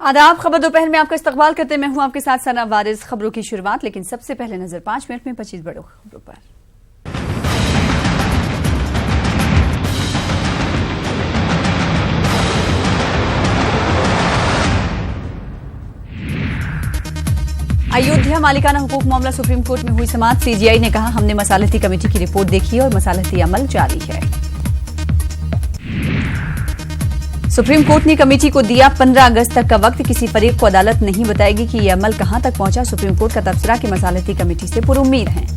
आदाब। खबर दोपहर में आपका इस्तकबाल करते मैं हूं आपके साथ सना वारिस। खबरों की शुरुआत, लेकिन सबसे पहले नजर 5 मिनट में 25 बड़ों खबरों पर। अयोध्या मालिकाना हुकूक मामला सुप्रीम कोर्ट में हुई समाअत। सीजीआई ने कहा, हमने मसालती कमेटी की रिपोर्ट देखी और मसालती अमल जारी है। सुप्रीम कोर्ट ने कमेटी को दिया 15 अगस्त तक का वक्त। किसी फरीक को अदालत नहीं बताएगी कि यह अमल कहां तक पहुंचा। सुप्रीम कोर्ट का तबसरा कि मसालती कमेटी से पुरुम्मीद हैं।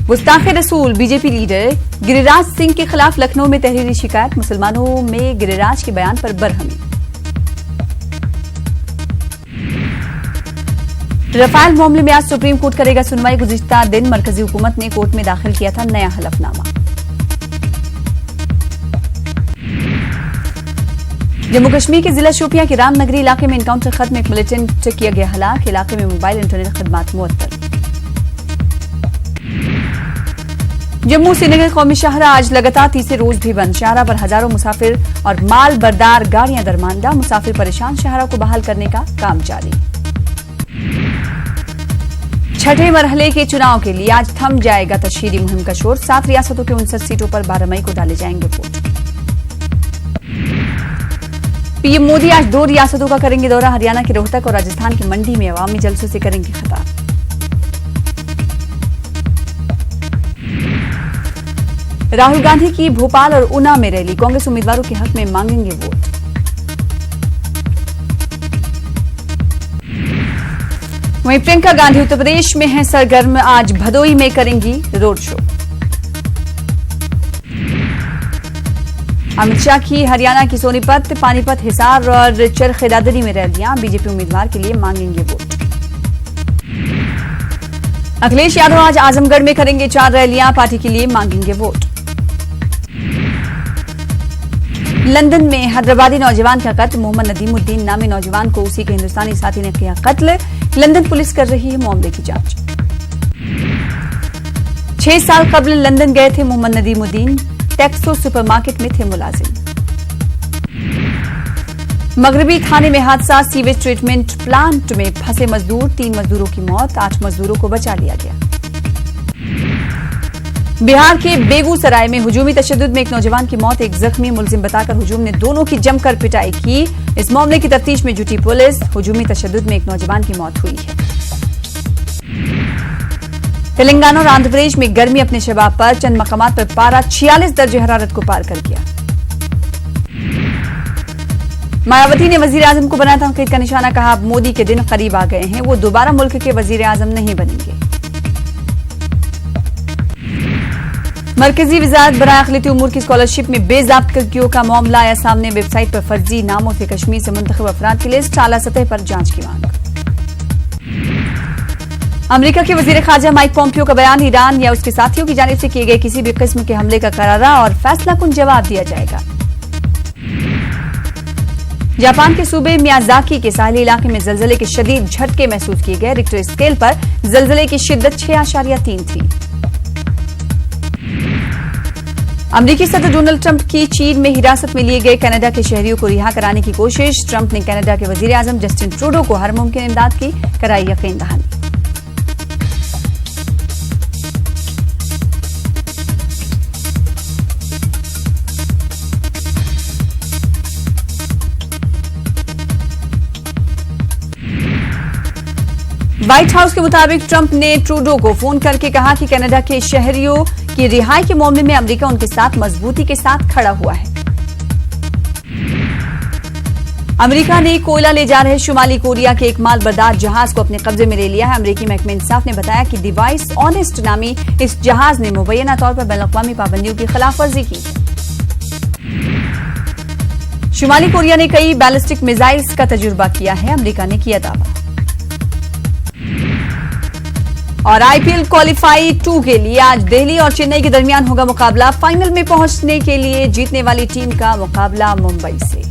गुस्ताखे रसूल बीजेपी लीडर गिरिराज सिंह के खिलाफ लखनऊ में तहरीरी शिकायत। मुसलमानों में गिरिराज के बयान पर बरहमी। रफाल मामले में आज सुप्रीम कोर्ट करेगा सुनवाई। गुज़िश्ता दिन मरकजी हुकूमत ने कोर्ट में दाखिल किया था नया हलफनामा। जम्मू कश्मीर के जिला शोपियां के रामनगरी इलाके में एनकाउंटर खत्म। एक मिलिटेंट किया गया हलाक। इलाके में मोबाइल इंटरनेट खदमात मुअत्तल। जम्मू श्रीनगर कौमी शाहरा आज लगातार तीसरे रोज भी बंद। शाहरा पर हजारों मुसाफिर और माल बरदार गाड़ियां दरमांदा। मुसाफिर परेशान, शाहरा को बहाल करने का काम जारी। छठे मरहले के चुनाव के लिए आज थम जाएगा तशहीदी मुहिम का शोर। 7 रियासतों के 59 सीटों पर 12 मई को डाले जाएंगे वोट। पीएम मोदी आज 2 रियासतों का करेंगे दौरा। हरियाणा के रोहतक और राजस्थान के मंडी में अवामी जलसों से करेंगे खिताब। राहुल गांधी की भोपाल और ऊना में रैली। कांग्रेस उम्मीदवारों के हक में मांगेंगे वोट। वहीं प्रियंका गांधी उत्तर प्रदेश में हैं सरगर्म। आज भदोई में करेंगी रोड शो। अमित शाह की हरियाणा की सोनीपत, पानीपत, हिसार और चरखे दादरी में रैलियां। बीजेपी उम्मीदवार के लिए मांगेंगे वोट। अखिलेश यादव आज आजमगढ़ में करेंगे 4 रैलियां। पार्टी के लिए मांगेंगे वोट। लंदन में हैदराबादी नौजवान का कत्ल। मोहम्मद नदीमुद्दीन नामी नौजवान को उसी के हिंदुस्तानी साथी ने किया कत्ल। लंदन पुलिस कर रही है मामले की जांच। 6 साल कबल लंदन गए थे मोहम्मद नदीमुद्दीन। टेक्सो सुपरमार्केट में थे मुलाजिम। मगरबी थाने में हादसा। सीवेज ट्रीटमेंट प्लांट में फंसे मजदूर। 3 मजदूरों की मौत, 8 मजदूरों को बचा लिया गया। बिहार के बेगूसराय में हुजूमी तशद्दुद में एक नौजवान की मौत। एक जख्मी मुलजिम बताकर हुजूम ने दोनों की जमकर पिटाई की। इस मामले की तफ्तीश में जुटी पुलिस। हुजूमी तशद्दुद में एक नौजवान की मौत हुई है। तेलंगाना और आंध्र प्रदेश में गर्मी अपने शबाब पर। चंद मकामात पर पारा 46 दर्जे हरारत को पार कर गया। मायावती ने वजीर आजम को बनाया तनकीद का निशाना। कहा, अब मोदी के दिन करीब आ गए हैं। वो दोबारा मुल्क के वजीर आजम नहीं बनेंगे। मरकजी वजारत बराए अक़लियती उमूर की स्कॉलरशिप में बेज़ाब्तगियों का मामला आया सामने। वेबसाइट पर फर्जी नामों से कश्मीर से मुंतखब अफराद की लिस्ट। आला सतह पर जांच की मांग। अमेरिका के वजीर खारजा माइक पॉम्पियो का बयान। ईरान या उसके साथियों की जानिब से किए गए किसी भी किस्म के हमले का करारा और फैसलाकुन जवाब दिया जाएगा। जापान के सूबे मियाज़ाकी के साहिली इलाके में जलजले के शदीद झटके महसूस किए गए। रिक्टर स्केल पर जलजले की शिद्दत 6.3 थी। अमेरिकी सदर डोनाल्ड ट्रंप की चीन में हिरासत में लिए गए कनाडा के शहरियों को रिहा कराने की कोशिश। ट्रंप ने कनाडा के वजीर आजम जस्टिन ट्रूडो को हर मुमकिन इमदाद की कराई यकीन दहानी। व्हाइट हाउस के मुताबिक ट्रंप ने ट्रूडो को फोन करके कहा कि कनाडा के शहरियों की रिहाई के मामले में अमेरिका उनके साथ मजबूती के साथ खड़ा हुआ है। अमेरिका ने कोयला ले जा रहे शुमाली कोरिया के एक माल बरदार जहाज को अपने कब्जे में ले लिया है। अमेरिकी महकमे इंसाफ ने बताया कि डिवाइस ऑनेस्ट नामी इस जहाज ने मुबैना तौर पर बैनुल-अक़वामी पाबंदियों की खिलाफवर्जी की। शुमाली कोरिया ने कई बैलिस्टिक मिसाइल्स का तजुर्बा किया है। अमेरिका ने किया दावा। और आईपीएल क्वालिफाई 2 के लिए आज दिल्ली और चेन्नई के दरमियान होगा मुकाबला। फाइनल में पहुंचने के लिए जीतने वाली टीम का मुकाबला मुंबई से।